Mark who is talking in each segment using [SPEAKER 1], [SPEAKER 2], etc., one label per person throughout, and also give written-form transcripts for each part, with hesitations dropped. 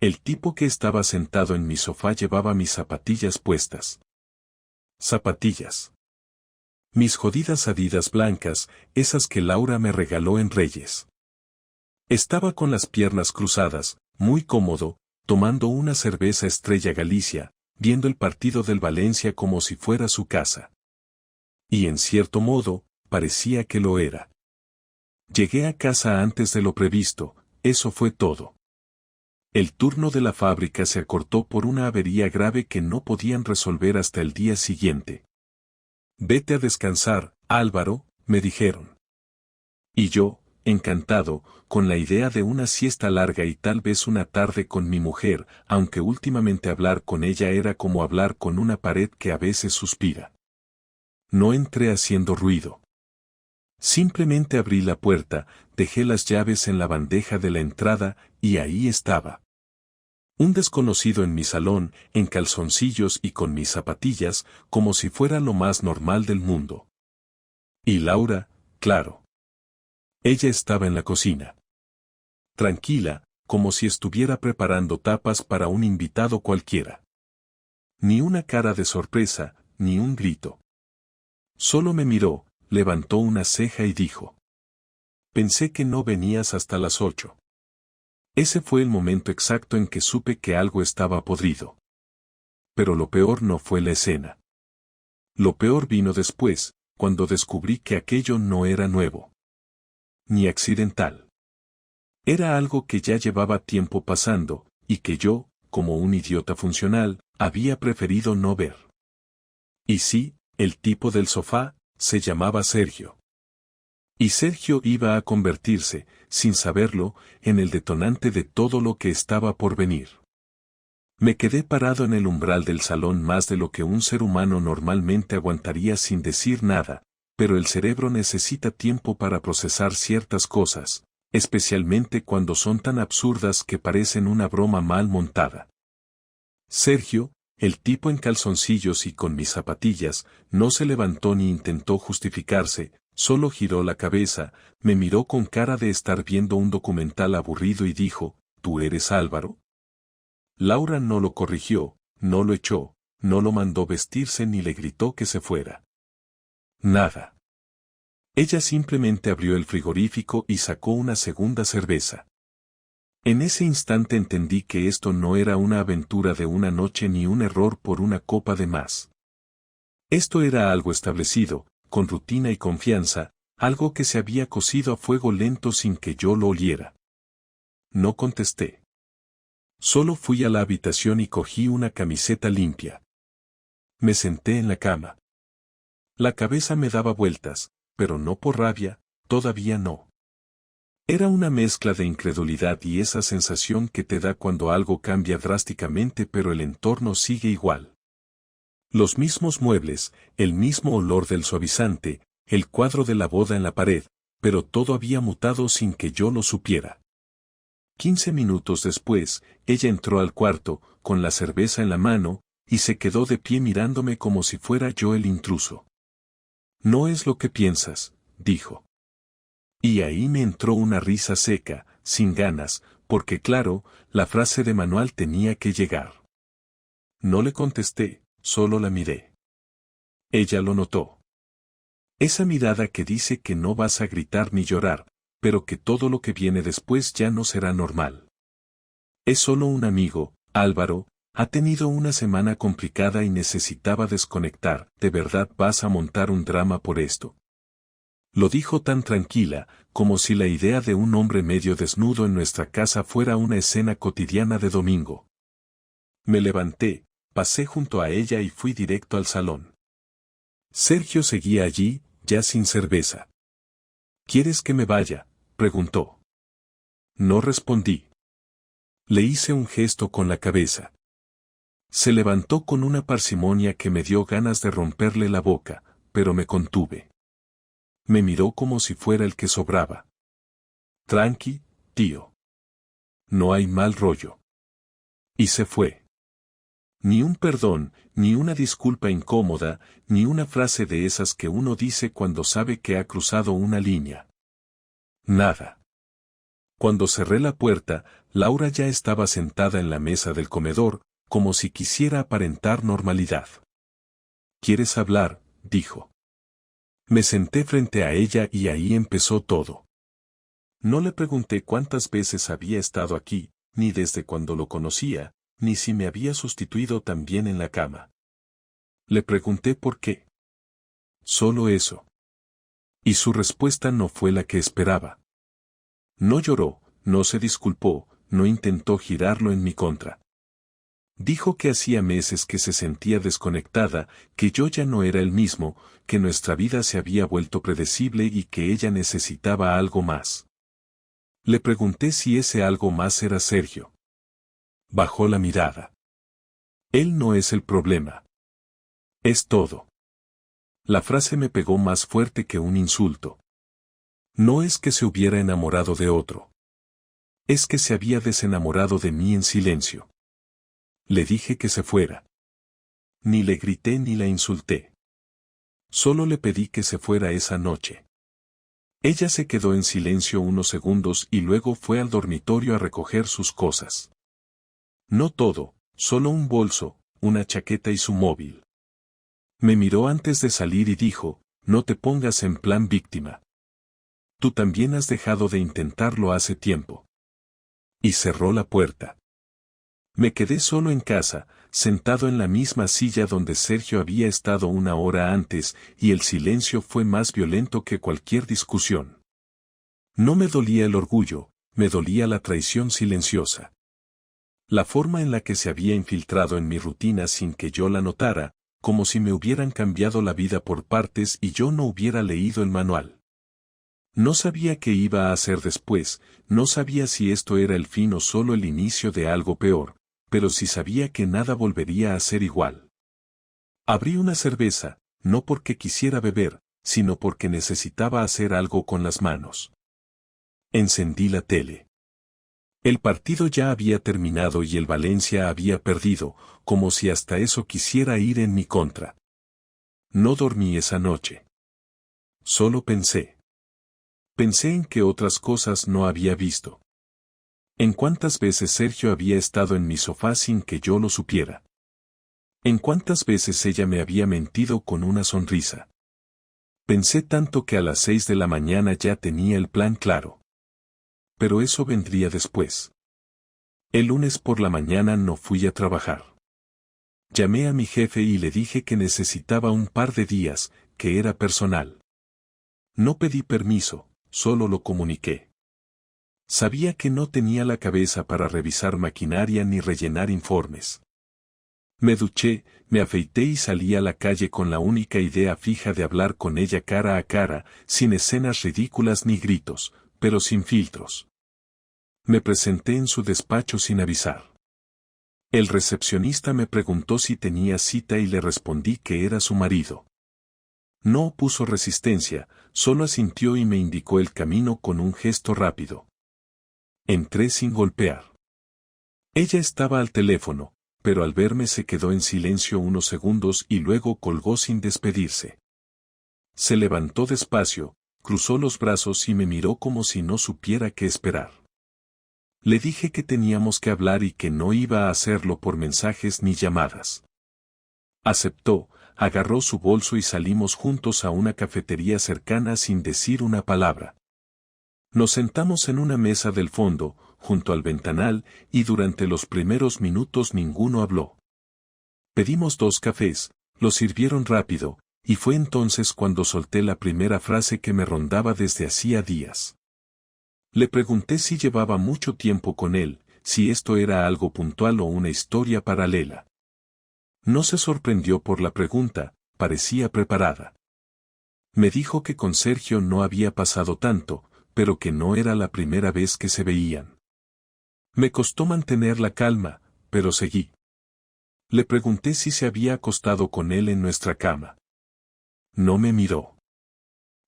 [SPEAKER 1] El tipo que estaba sentado en mi sofá llevaba mis zapatillas puestas. Zapatillas. Mis jodidas Adidas blancas, esas que Laura me regaló en Reyes. Estaba con las piernas cruzadas, muy cómodo, tomando una cerveza Estrella Galicia, viendo el partido del Valencia como si fuera su casa. Y en cierto modo, parecía que lo era. Llegué a casa antes de lo previsto, eso fue todo. El turno de la fábrica se acortó por una avería grave que no podían resolver hasta el día siguiente. Vete a descansar, Álvaro, me dijeron. Y yo, encantado, con la idea de una siesta larga y tal vez una tarde con mi mujer, aunque últimamente hablar con ella era como hablar con una pared que a veces suspira. No entré haciendo ruido. Simplemente abrí la puerta, dejé las llaves en la bandeja de la entrada, y ahí estaba. Un desconocido en mi salón, en calzoncillos y con mis zapatillas, como si fuera lo más normal del mundo. Y Laura, claro. Ella estaba en la cocina. Tranquila, como si estuviera preparando tapas para un invitado cualquiera. Ni una cara de sorpresa, ni un grito. Solo me miró, levantó una ceja y dijo: Pensé que no venías hasta las 8. Ese fue el momento exacto en que supe que algo estaba podrido. Pero lo peor no fue la escena. Lo peor vino después, cuando descubrí que aquello no era nuevo. Ni accidental. Era algo que ya llevaba tiempo pasando, y que yo, como un idiota funcional, había preferido no ver. Y sí, el tipo del sofá, se llamaba Sergio. Y Sergio iba a convertirse, sin saberlo, en el detonante de todo lo que estaba por venir. Me quedé parado en el umbral del salón más de lo que un ser humano normalmente aguantaría sin decir nada, pero el cerebro necesita tiempo para procesar ciertas cosas, especialmente cuando son tan absurdas que parecen una broma mal montada. Sergio, el tipo en calzoncillos y con mis zapatillas, no se levantó ni intentó justificarse, solo giró la cabeza, me miró con cara de estar viendo un documental aburrido y dijo: ¿Tú eres Álvaro? Laura no lo corrigió, no lo echó, no lo mandó vestirse ni le gritó que se fuera. Nada. Ella simplemente abrió el frigorífico y sacó una segunda cerveza. En ese instante entendí que esto no era una aventura de una noche ni un error por una copa de más. Esto era algo establecido, con rutina y confianza, algo que se había cocido a fuego lento sin que yo lo oliera. No contesté. Solo fui a la habitación y cogí una camiseta limpia. Me senté en la cama. La cabeza me daba vueltas, pero no por rabia, todavía no. Era una mezcla de incredulidad y esa sensación que te da cuando algo cambia drásticamente pero el entorno sigue igual. Los mismos muebles, el mismo olor del suavizante, el cuadro de la boda en la pared, pero todo había mutado sin que yo lo supiera. 15 minutos después, ella entró al cuarto, con la cerveza en la mano, y se quedó de pie mirándome como si fuera yo el intruso. No es lo que piensas, dijo. Y ahí me entró una risa seca, sin ganas, porque claro, la frase de manual tenía que llegar. No le contesté, solo la miré. Ella lo notó. Esa mirada que dice que no vas a gritar ni llorar, pero que todo lo que viene después ya no será normal. Es solo un amigo, Álvaro, ha tenido una semana complicada y necesitaba desconectar. ¿De verdad vas a montar un drama por esto? Lo dijo tan tranquila, como si la idea de un hombre medio desnudo en nuestra casa fuera una escena cotidiana de domingo. Me levanté, pasé junto a ella y fui directo al salón. Sergio seguía allí, ya sin cerveza. ¿Quieres que me vaya?, preguntó. No respondí. Le hice un gesto con la cabeza. Se levantó con una parsimonia que me dio ganas de romperle la boca, pero me contuve. Me miró como si fuera el que sobraba. Tranqui, tío. No hay mal rollo. Y se fue. Ni un perdón, ni una disculpa incómoda, ni una frase de esas que uno dice cuando sabe que ha cruzado una línea. Nada. Cuando cerré la puerta, Laura ya estaba sentada en la mesa del comedor, como si quisiera aparentar normalidad. ¿Quieres hablar?, dijo. Me senté frente a ella y ahí empezó todo. No le pregunté cuántas veces había estado aquí, ni desde cuando lo conocía, ni si me había sustituido también en la cama. Le pregunté por qué. Solo eso. Y su respuesta no fue la que esperaba. No lloró, no se disculpó, no intentó girarlo en mi contra. Dijo que hacía meses que se sentía desconectada, que yo ya no era el mismo, que nuestra vida se había vuelto predecible y que ella necesitaba algo más. Le pregunté si ese algo más era Sergio. Bajó la mirada. Él no es el problema. Es todo. La frase me pegó más fuerte que un insulto. No es que se hubiera enamorado de otro. Es que se había desenamorado de mí en silencio. Le dije que se fuera. Ni le grité ni la insulté. Solo le pedí que se fuera esa noche. Ella se quedó en silencio unos segundos y luego fue al dormitorio a recoger sus cosas. No todo, solo un bolso, una chaqueta y su móvil. Me miró antes de salir y dijo, no te pongas en plan víctima. Tú también has dejado de intentarlo hace tiempo. Y cerró la puerta. Me quedé solo en casa, sentado en la misma silla donde Sergio había estado una hora antes, y el silencio fue más violento que cualquier discusión. No me dolía el orgullo, me dolía la traición silenciosa. La forma en la que se había infiltrado en mi rutina sin que yo la notara, como si me hubieran cambiado la vida por partes y yo no hubiera leído el manual. No sabía qué iba a hacer después, no sabía si esto era el fin o solo el inicio de algo peor, pero sí sabía que nada volvería a ser igual. Abrí una cerveza, no porque quisiera beber, sino porque necesitaba hacer algo con las manos. Encendí la tele. El partido ya había terminado y el Valencia había perdido, como si hasta eso quisiera ir en mi contra. No dormí esa noche. Solo pensé. Pensé en que otras cosas no había visto. En cuántas veces Sergio había estado en mi sofá sin que yo lo supiera. En cuántas veces ella me había mentido con una sonrisa. Pensé tanto que a las 6 de la mañana ya tenía el plan claro. Pero eso vendría después. El lunes por la mañana no fui a trabajar. Llamé a mi jefe y le dije que necesitaba un par de días, que era personal. No pedí permiso, solo lo comuniqué. Sabía que no tenía la cabeza para revisar maquinaria ni rellenar informes. Me duché, me afeité y salí a la calle con la única idea fija de hablar con ella cara a cara, sin escenas ridículas ni gritos, pero sin filtros. Me presenté en su despacho sin avisar. El recepcionista me preguntó si tenía cita y le respondí que era su marido. No opuso resistencia, solo asintió y me indicó el camino con un gesto rápido. Entré sin golpear. Ella estaba al teléfono, pero al verme se quedó en silencio unos segundos y luego colgó sin despedirse. Se levantó despacio, cruzó los brazos y me miró como si no supiera qué esperar. Le dije que teníamos que hablar y que no iba a hacerlo por mensajes ni llamadas. Aceptó, agarró su bolso y salimos juntos a una cafetería cercana sin decir una palabra. Nos sentamos en una mesa del fondo, junto al ventanal, y durante los primeros minutos ninguno habló. Pedimos 2 cafés, los sirvieron rápido, y fue entonces cuando solté la primera frase que me rondaba desde hacía días. Le pregunté si llevaba mucho tiempo con él, si esto era algo puntual o una historia paralela. No se sorprendió por la pregunta, parecía preparada. Me dijo que con Sergio no había pasado tanto, pero que no era la primera vez que se veían. Me costó mantener la calma, pero seguí. Le pregunté si se había acostado con él en nuestra cama. No me miró.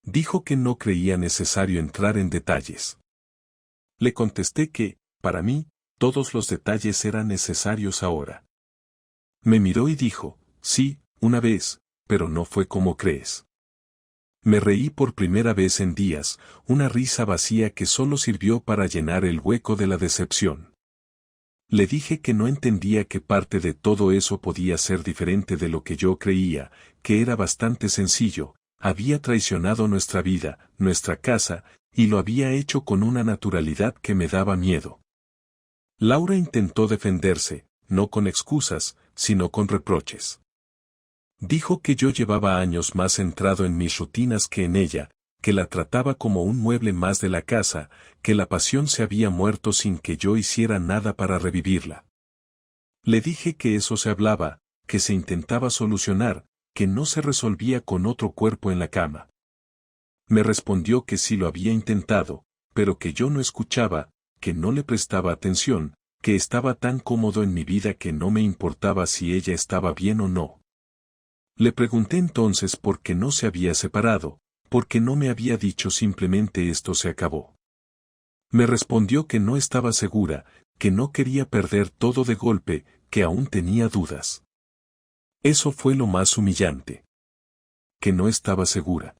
[SPEAKER 1] Dijo que no creía necesario entrar en detalles. Le contesté que, para mí, todos los detalles eran necesarios ahora. Me miró y dijo, sí, una vez, pero no fue como crees. Me reí por primera vez en días, una risa vacía que solo sirvió para llenar el hueco de la decepción. Le dije que no entendía que parte de todo eso podía ser diferente de lo que yo creía, que era bastante sencillo, había traicionado nuestra vida, nuestra casa, y lo había hecho con una naturalidad que me daba miedo. Laura intentó defenderse, no con excusas, sino con reproches. Dijo que yo llevaba años más centrado en mis rutinas que en ella, que la trataba como un mueble más de la casa, que la pasión se había muerto sin que yo hiciera nada para revivirla. Le dije que eso se hablaba, que se intentaba solucionar, que no se resolvía con otro cuerpo en la cama. Me respondió que sí lo había intentado, pero que yo no escuchaba, que no le prestaba atención, que estaba tan cómodo en mi vida que no me importaba si ella estaba bien o no. Le pregunté entonces por qué no se había separado, por qué no me había dicho simplemente esto se acabó. Me respondió que no estaba segura, que no quería perder todo de golpe, que aún tenía dudas. Eso fue lo más humillante. Que no estaba segura.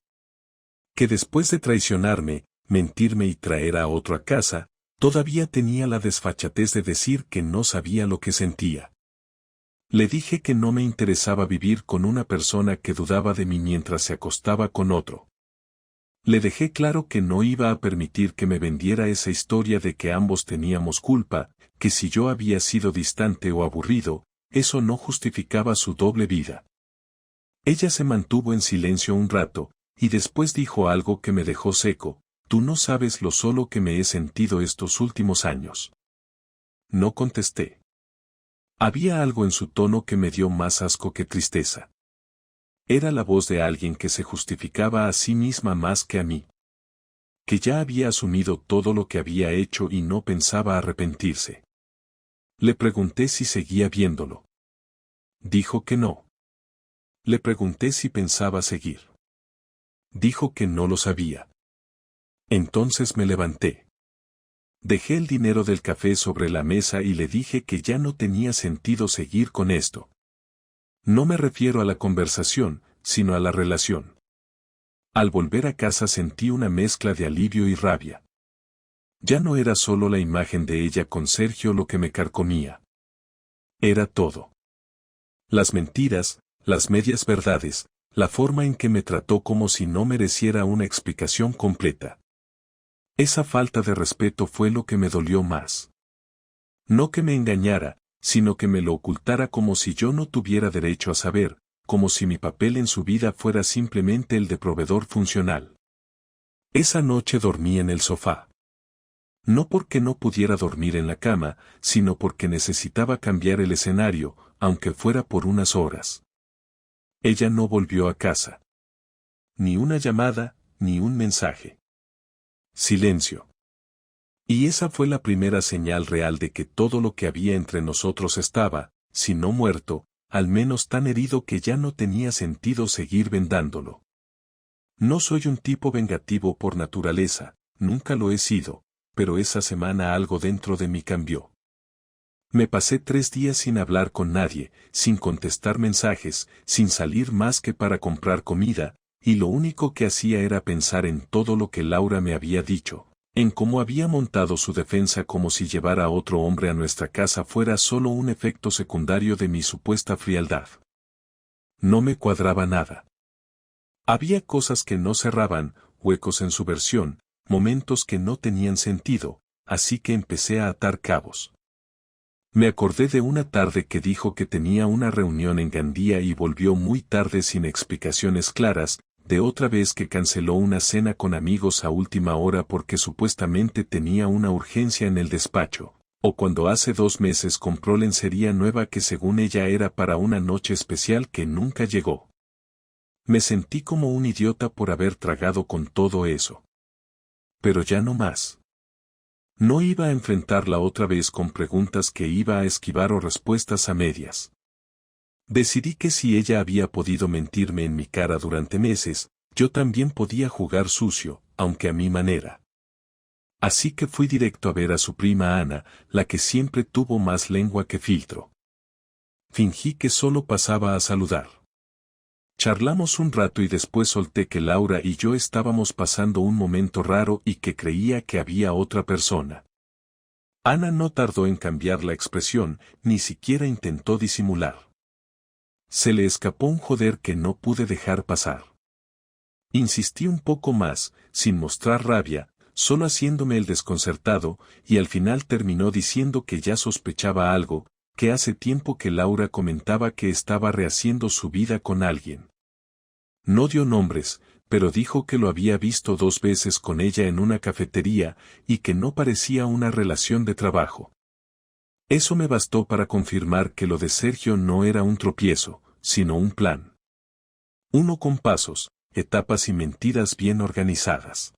[SPEAKER 1] Que después de traicionarme, mentirme y traer a otro a casa, todavía tenía la desfachatez de decir que no sabía lo que sentía. Le dije que no me interesaba vivir con una persona que dudaba de mí mientras se acostaba con otro. Le dejé claro que no iba a permitir que me vendiera esa historia de que ambos teníamos culpa, que si yo había sido distante o aburrido, eso no justificaba su doble vida. Ella se mantuvo en silencio un rato, y después dijo algo que me dejó seco: «Tú no sabes lo solo que me he sentido estos últimos años». No contesté. Había algo en su tono que me dio más asco que tristeza. Era la voz de alguien que se justificaba a sí misma más que a mí. Que ya había asumido todo lo que había hecho y no pensaba arrepentirse. Le pregunté si seguía viéndolo. Dijo que no. Le pregunté si pensaba seguir. Dijo que no lo sabía. Entonces me levanté. Dejé el dinero del café sobre la mesa y le dije que ya no tenía sentido seguir con esto. No me refiero a la conversación, sino a la relación. Al volver a casa sentí una mezcla de alivio y rabia. Ya no era solo la imagen de ella con Sergio lo que me carcomía. Era todo. Las mentiras, las medias verdades, la forma en que me trató como si no mereciera una explicación completa. Esa falta de respeto fue lo que me dolió más. No que me engañara, sino que me lo ocultara como si yo no tuviera derecho a saber, como si mi papel en su vida fuera simplemente el de proveedor funcional. Esa noche dormí en el sofá. No porque no pudiera dormir en la cama, sino porque necesitaba cambiar el escenario, aunque fuera por unas horas. Ella no volvió a casa. Ni una llamada, ni un mensaje. Silencio. Y esa fue la primera señal real de que todo lo que había entre nosotros estaba, si no muerto, al menos tan herido que ya no tenía sentido seguir vendándolo. No soy un tipo vengativo por naturaleza, nunca lo he sido, pero esa semana algo dentro de mí cambió. Me pasé 3 días sin hablar con nadie, sin contestar mensajes, sin salir más que para comprar comida, y lo único que hacía era pensar en todo lo que Laura me había dicho, en cómo había montado su defensa como si llevar a otro hombre a nuestra casa fuera solo un efecto secundario de mi supuesta frialdad. No me cuadraba nada. Había cosas que no cerraban, huecos en su versión, momentos que no tenían sentido, así que empecé a atar cabos. Me acordé de una tarde que dijo que tenía una reunión en Gandía y volvió muy tarde sin explicaciones claras, de otra vez que canceló una cena con amigos a última hora porque supuestamente tenía una urgencia en el despacho, o cuando hace 2 meses compró lencería nueva que según ella era para una noche especial que nunca llegó. Me sentí como un idiota por haber tragado con todo eso. Pero ya no más. No iba a enfrentarla otra vez con preguntas que iba a esquivar o respuestas a medias. Decidí que si ella había podido mentirme en mi cara durante meses, yo también podía jugar sucio, aunque a mi manera. Así que fui directo a ver a su prima Ana, la que siempre tuvo más lengua que filtro. Fingí que solo pasaba a saludar. Charlamos un rato y después solté que Laura y yo estábamos pasando un momento raro y que creía que había otra persona. Ana no tardó en cambiar la expresión, ni siquiera intentó disimular. Se le escapó un joder que no pude dejar pasar. Insistí un poco más, sin mostrar rabia, solo haciéndome el desconcertado, y al final terminó diciendo que ya sospechaba algo, que hace tiempo que Laura comentaba que estaba rehaciendo su vida con alguien. No dio nombres, pero dijo que lo había visto 2 veces con ella en una cafetería y que no parecía una relación de trabajo. Eso me bastó para confirmar que lo de Sergio no era un tropiezo, sino un plan. Uno con pasos, etapas y mentiras bien organizadas.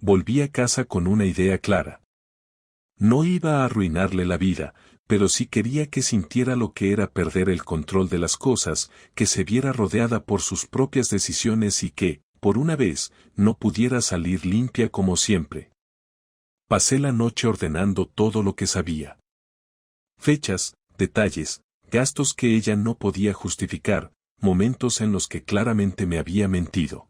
[SPEAKER 1] Volví a casa con una idea clara. No iba a arruinarle la vida, pero sí quería que sintiera lo que era perder el control de las cosas, que se viera rodeada por sus propias decisiones y que, por una vez, no pudiera salir limpia como siempre. Pasé la noche ordenando todo lo que sabía. Fechas, detalles, gastos que ella no podía justificar, momentos en los que claramente me había mentido.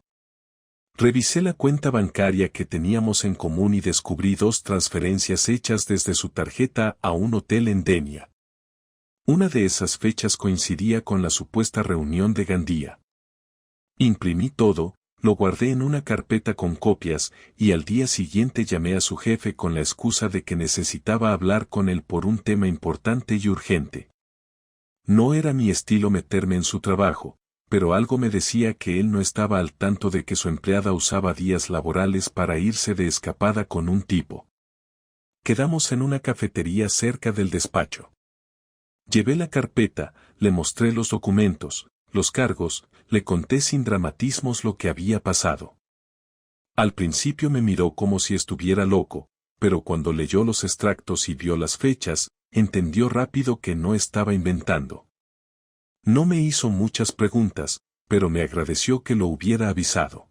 [SPEAKER 1] Revisé la cuenta bancaria que teníamos en común y descubrí 2 transferencias hechas desde su tarjeta a un hotel en Denia. Una de esas fechas coincidía con la supuesta reunión de Gandía. Imprimí todo, lo guardé en una carpeta con copias, y al día siguiente llamé a su jefe con la excusa de que necesitaba hablar con él por un tema importante y urgente. No era mi estilo meterme en su trabajo, pero algo me decía que él no estaba al tanto de que su empleada usaba días laborales para irse de escapada con un tipo. Quedamos en una cafetería cerca del despacho. Llevé la carpeta, le mostré los documentos, los cargos, le conté sin dramatismos lo que había pasado. Al principio me miró como si estuviera loco, pero cuando leyó los extractos y vio las fechas, entendió rápido que no estaba inventando. No me hizo muchas preguntas, pero me agradeció que lo hubiera avisado.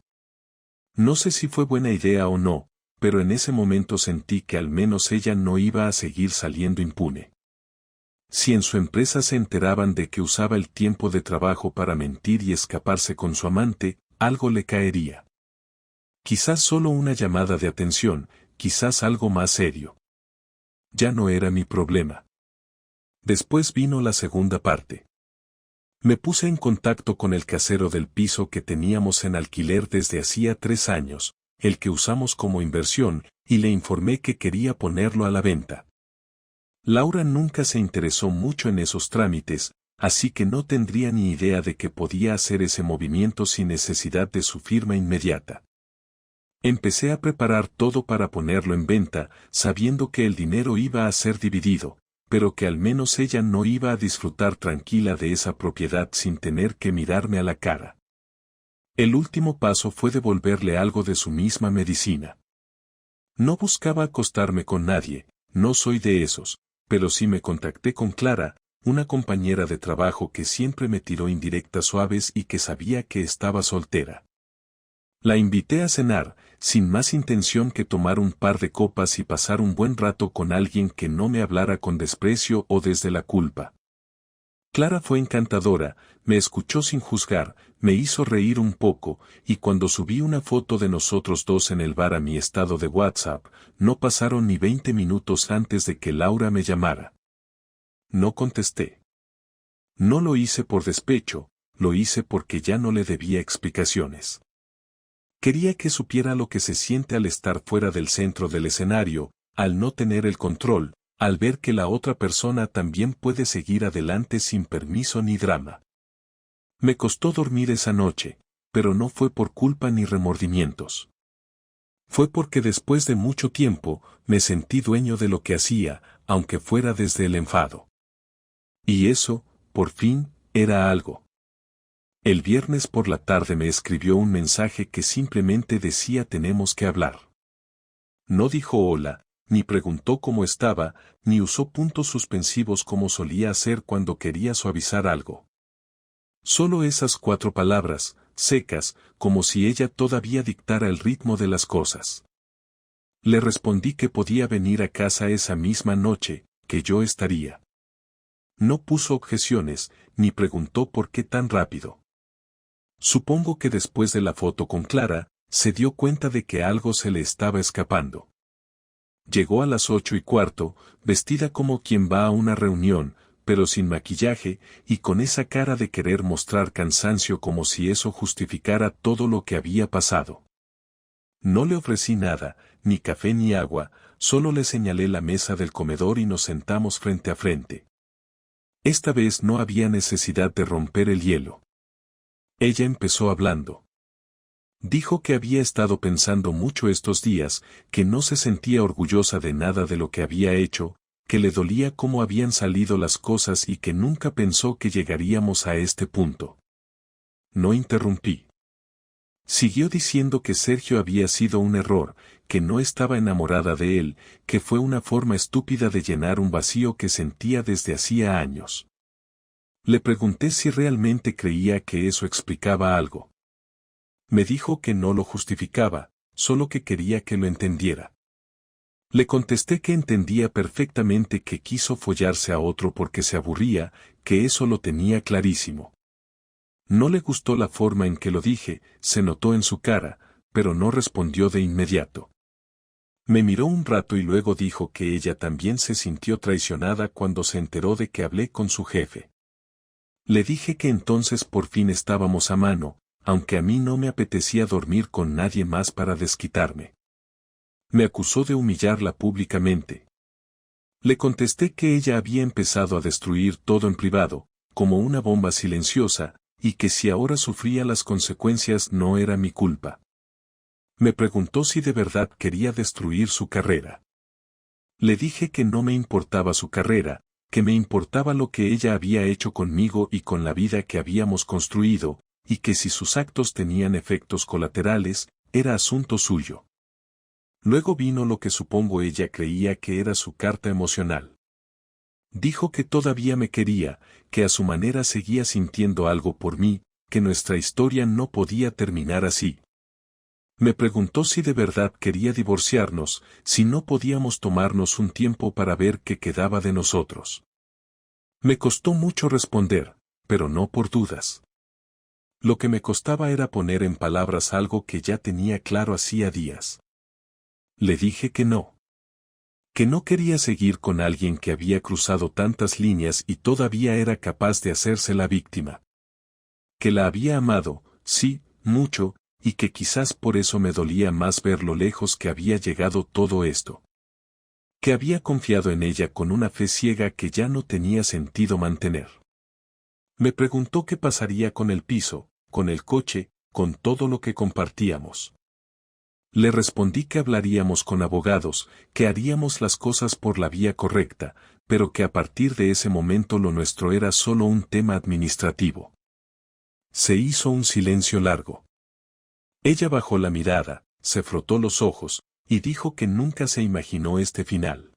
[SPEAKER 1] No sé si fue buena idea o no, pero en ese momento sentí que al menos ella no iba a seguir saliendo impune. Si en su empresa se enteraban de que usaba el tiempo de trabajo para mentir y escaparse con su amante, algo le caería. Quizás solo una llamada de atención, quizás algo más serio. Ya no era mi problema. Después vino la segunda parte. Me puse en contacto con el casero del piso que teníamos en alquiler desde hacía 3 años, el que usamos como inversión, y le informé que quería ponerlo a la venta. Laura nunca se interesó mucho en esos trámites, así que no tendría ni idea de que podía hacer ese movimiento sin necesidad de su firma inmediata. Empecé a preparar todo para ponerlo en venta, sabiendo que el dinero iba a ser dividido, pero que al menos ella no iba a disfrutar tranquila de esa propiedad sin tener que mirarme a la cara. El último paso fue devolverle algo de su misma medicina. No buscaba acostarme con nadie, no soy de esos, pero sí me contacté con Clara, una compañera de trabajo que siempre me tiró indirectas suaves y que sabía que estaba soltera. La invité a cenar, sin más intención que tomar un par de copas y pasar un buen rato con alguien que no me hablara con desprecio o desde la culpa. Clara fue encantadora, me escuchó sin juzgar, me hizo reír un poco, y cuando subí una foto de nosotros 2 en el bar a mi estado de WhatsApp, no pasaron ni 20 minutos antes de que Laura me llamara. No contesté. No lo hice por despecho, lo hice porque ya no le debía explicaciones. Quería que supiera lo que se siente al estar fuera del centro del escenario, al no tener el control, al ver que la otra persona también puede seguir adelante sin permiso ni drama. Me costó dormir esa noche, pero no fue por culpa ni remordimientos. Fue porque después de mucho tiempo, me sentí dueño de lo que hacía, aunque fuera desde el enfado. Y eso, por fin, era algo. El viernes por la tarde me escribió un mensaje que simplemente decía tenemos que hablar. No dijo hola, ni preguntó cómo estaba, ni usó puntos suspensivos como solía hacer cuando quería suavizar algo. Solo esas 4 palabras, secas, como si ella todavía dictara el ritmo de las cosas. Le respondí que podía venir a casa esa misma noche, que yo estaría. No puso objeciones, ni preguntó por qué tan rápido. Supongo que después de la foto con Clara, se dio cuenta de que algo se le estaba escapando. Llegó a las 8:15, vestida como quien va a una reunión, pero sin maquillaje, y con esa cara de querer mostrar cansancio como si eso justificara todo lo que había pasado. No le ofrecí nada, ni café ni agua, solo le señalé la mesa del comedor y nos sentamos frente a frente. Esta vez no había necesidad de romper el hielo. Ella empezó hablando. Dijo que había estado pensando mucho estos días, que no se sentía orgullosa de nada de lo que había hecho, que le dolía cómo habían salido las cosas y que nunca pensó que llegaríamos a este punto. No interrumpí. Siguió diciendo que Sergio había sido un error, que no estaba enamorada de él, que fue una forma estúpida de llenar un vacío que sentía desde hacía años. Le pregunté si realmente creía que eso explicaba algo. Me dijo que no lo justificaba, solo que quería que lo entendiera. Le contesté que entendía perfectamente que quiso follarse a otro porque se aburría, que eso lo tenía clarísimo. No le gustó la forma en que lo dije, se notó en su cara, pero no respondió de inmediato. Me miró un rato y luego dijo que ella también se sintió traicionada cuando se enteró de que hablé con su jefe. Le dije que entonces por fin estábamos a mano, aunque a mí no me apetecía dormir con nadie más para desquitarme. Me acusó de humillarla públicamente. Le contesté que ella había empezado a destruir todo en privado, como una bomba silenciosa, y que si ahora sufría las consecuencias no era mi culpa. Me preguntó si de verdad quería destruir su carrera. Le dije que no me importaba su carrera, que me importaba lo que ella había hecho conmigo y con la vida que habíamos construido, y que si sus actos tenían efectos colaterales, era asunto suyo. Luego vino lo que supongo ella creía que era su carta emocional. Dijo que todavía me quería, que a su manera seguía sintiendo algo por mí, que nuestra historia no podía terminar así. Me preguntó si de verdad quería divorciarnos, si no podíamos tomarnos un tiempo para ver qué quedaba de nosotros. Me costó mucho responder, pero no por dudas. Lo que me costaba era poner en palabras algo que ya tenía claro hacía días. Le dije que no. Que no quería seguir con alguien que había cruzado tantas líneas y todavía era capaz de hacerse la víctima. Que la había amado, sí, mucho, y que quizás por eso me dolía más ver lo lejos que había llegado todo esto. Que había confiado en ella con una fe ciega que ya no tenía sentido mantener. Me preguntó qué pasaría con el piso, con el coche, con todo lo que compartíamos. Le respondí que hablaríamos con abogados, que haríamos las cosas por la vía correcta, pero que a partir de ese momento lo nuestro era solo un tema administrativo. Se hizo un silencio largo. Ella bajó la mirada, se frotó los ojos, y dijo que nunca se imaginó este final.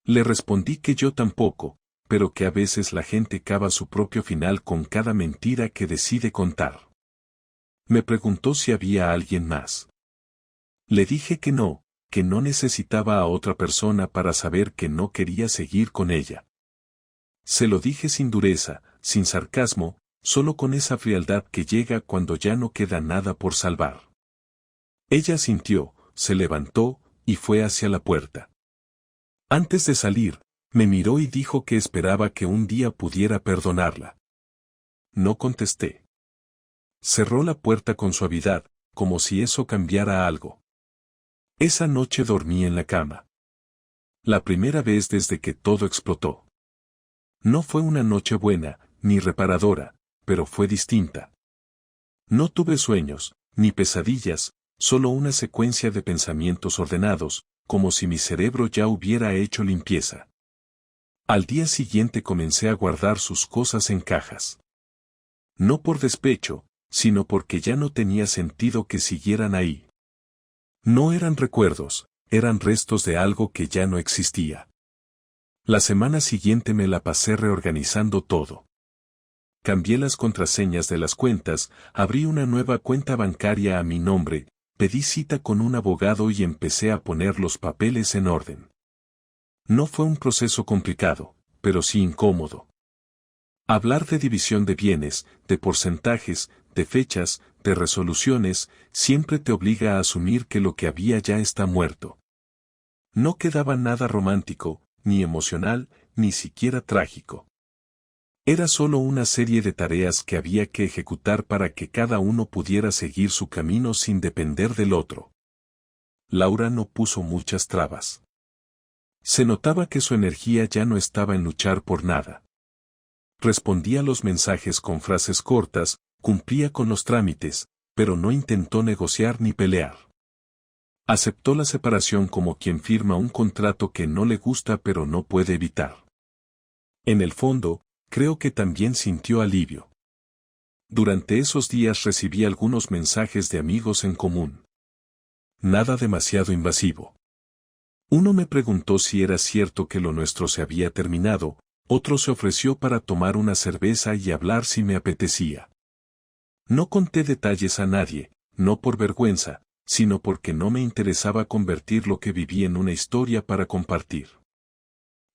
[SPEAKER 1] Le respondí que yo tampoco, pero que a veces la gente cava su propio final con cada mentira que decide contar. Me preguntó si había alguien más. Le dije que no necesitaba a otra persona para saber que no quería seguir con ella. Se lo dije sin dureza, sin sarcasmo, solo con esa frialdad que llega cuando ya no queda nada por salvar. Ella asintió, se levantó, y fue hacia la puerta. Antes de salir, me miró y dijo que esperaba que un día pudiera perdonarla. No contesté. Cerró la puerta con suavidad, como si eso cambiara algo. Esa noche dormí en la cama. La primera vez desde que todo explotó. No fue una noche buena, ni reparadora, pero fue distinta. No tuve sueños, ni pesadillas, solo una secuencia de pensamientos ordenados, como si mi cerebro ya hubiera hecho limpieza. Al día siguiente comencé a guardar sus cosas en cajas. No por despecho, sino porque ya no tenía sentido que siguieran ahí. No eran recuerdos, eran restos de algo que ya no existía. La semana siguiente me la pasé reorganizando todo. Cambié las contraseñas de las cuentas, abrí una nueva cuenta bancaria a mi nombre, pedí cita con un abogado y empecé a poner los papeles en orden. No fue un proceso complicado, pero sí incómodo. Hablar de división de bienes, de porcentajes, de fechas, de resoluciones, siempre te obliga a asumir que lo que había ya está muerto. No quedaba nada romántico, ni emocional, ni siquiera trágico. Era solo una serie de tareas que había que ejecutar para que cada uno pudiera seguir su camino sin depender del otro. Laura no puso muchas trabas. Se notaba que su energía ya no estaba en luchar por nada. Respondía los mensajes con frases cortas, cumplía con los trámites, pero no intentó negociar ni pelear. Aceptó la separación como quien firma un contrato que no le gusta pero no puede evitar. En el fondo, creo que también sintió alivio. Durante esos días recibí algunos mensajes de amigos en común. Nada demasiado invasivo. Uno me preguntó si era cierto que lo nuestro se había terminado, otro se ofreció para tomar una cerveza y hablar si me apetecía. No conté detalles a nadie, no por vergüenza, sino porque no me interesaba convertir lo que viví en una historia para compartir.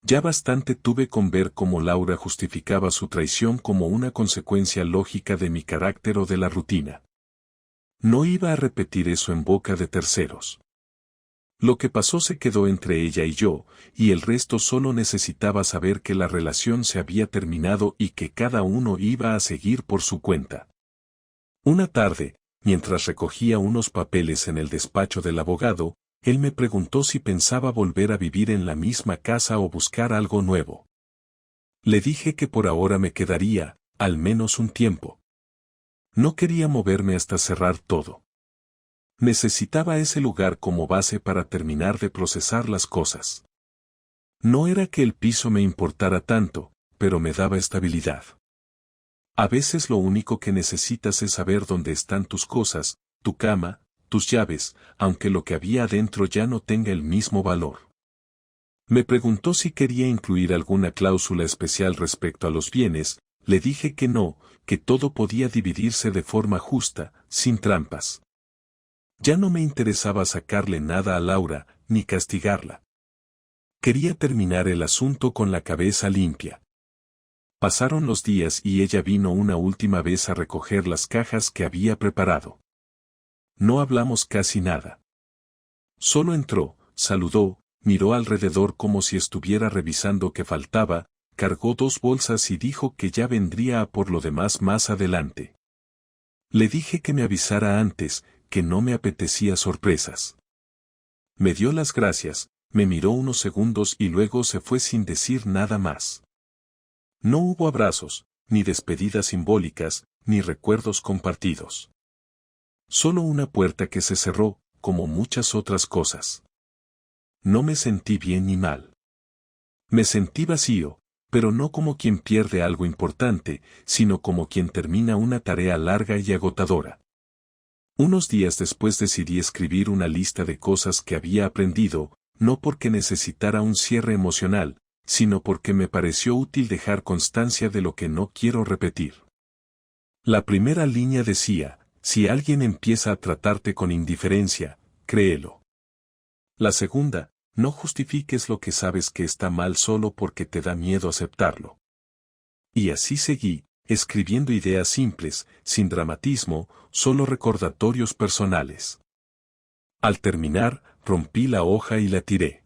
[SPEAKER 1] Ya bastante tuve con ver cómo Laura justificaba su traición como una consecuencia lógica de mi carácter o de la rutina. No iba a repetir eso en boca de terceros. Lo que pasó se quedó entre ella y yo, y el resto solo necesitaba saber que la relación se había terminado y que cada uno iba a seguir por su cuenta. Una tarde, mientras recogía unos papeles en el despacho del abogado, él me preguntó si pensaba volver a vivir en la misma casa o buscar algo nuevo. Le dije que por ahora me quedaría, al menos un tiempo. No quería moverme hasta cerrar todo. Necesitaba ese lugar como base para terminar de procesar las cosas. No era que el piso me importara tanto, pero me daba estabilidad. A veces lo único que necesitas es saber dónde están tus cosas, tu cama, tus llaves, aunque lo que había adentro ya no tenga el mismo valor. Me preguntó si quería incluir alguna cláusula especial respecto a los bienes, le dije que no, que todo podía dividirse de forma justa, sin trampas. Ya no me interesaba sacarle nada a Laura, ni castigarla. Quería terminar el asunto con la cabeza limpia. Pasaron los días y ella vino una última vez a recoger las cajas que había preparado. No hablamos casi nada. Solo entró, saludó, miró alrededor como si estuviera revisando qué faltaba, cargó 2 bolsas y dijo que ya vendría a por lo demás más adelante. Le dije que me avisara antes, que no me apetecía sorpresas. Me dio las gracias, me miró unos segundos y luego se fue sin decir nada más. No hubo abrazos, ni despedidas simbólicas, ni recuerdos compartidos. Solo una puerta que se cerró, como muchas otras cosas. No me sentí bien ni mal. Me sentí vacío, pero no como quien pierde algo importante, sino como quien termina una tarea larga y agotadora. Unos días después decidí escribir una lista de cosas que había aprendido, no porque necesitara un cierre emocional, sino porque me pareció útil dejar constancia de lo que no quiero repetir. La primera línea decía, si alguien empieza a tratarte con indiferencia, créelo. La segunda, no justifiques lo que sabes que está mal solo porque te da miedo aceptarlo. Y así seguí, escribiendo ideas simples, sin dramatismo, solo recordatorios personales. Al terminar, rompí la hoja y la tiré.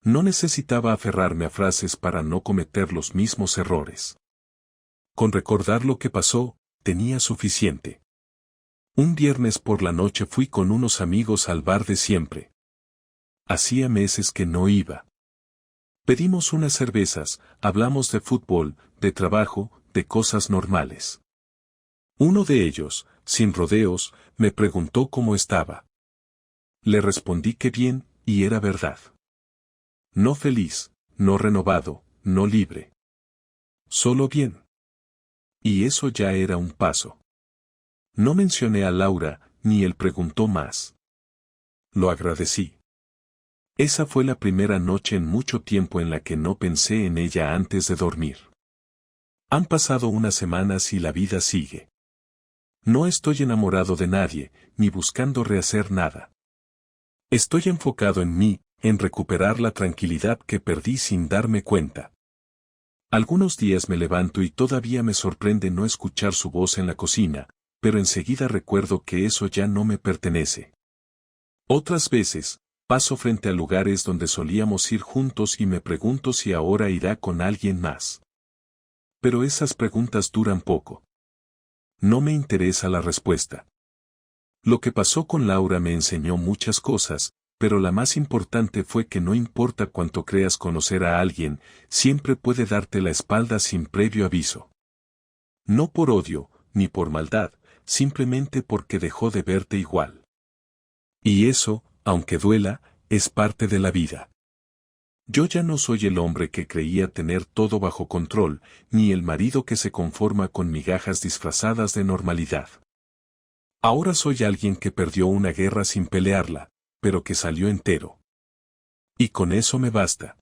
[SPEAKER 1] No necesitaba aferrarme a frases para no cometer los mismos errores. Con recordar lo que pasó, tenía suficiente. Un viernes por la noche fui con unos amigos al bar de siempre. Hacía meses que no iba. Pedimos unas cervezas, hablamos de fútbol, de trabajo, de cosas normales. Uno de ellos, sin rodeos, me preguntó cómo estaba. Le respondí que bien, y era verdad. No feliz, no renovado, no libre. Solo bien. Y eso ya era un paso. No mencioné a Laura, ni él preguntó más. Lo agradecí. Esa fue la primera noche en mucho tiempo en la que no pensé en ella antes de dormir. Han pasado unas semanas y la vida sigue. No estoy enamorado de nadie, ni buscando rehacer nada. Estoy enfocado en mí, en recuperar la tranquilidad que perdí sin darme cuenta. Algunos días me levanto y todavía me sorprende no escuchar su voz en la cocina, pero enseguida recuerdo que eso ya no me pertenece. Otras veces, paso frente a lugares donde solíamos ir juntos y me pregunto si ahora irá con alguien más. Pero esas preguntas duran poco. No me interesa la respuesta. Lo que pasó con Laura me enseñó muchas cosas, pero la más importante fue que no importa cuánto creas conocer a alguien, siempre puede darte la espalda sin previo aviso. No por odio, ni por maldad, simplemente porque dejó de verte igual. Y eso, aunque duela, es parte de la vida. Yo ya no soy el hombre que creía tener todo bajo control, ni el marido que se conforma con migajas disfrazadas de normalidad. Ahora soy alguien que perdió una guerra sin pelearla, pero que salió entero. Y con eso me basta.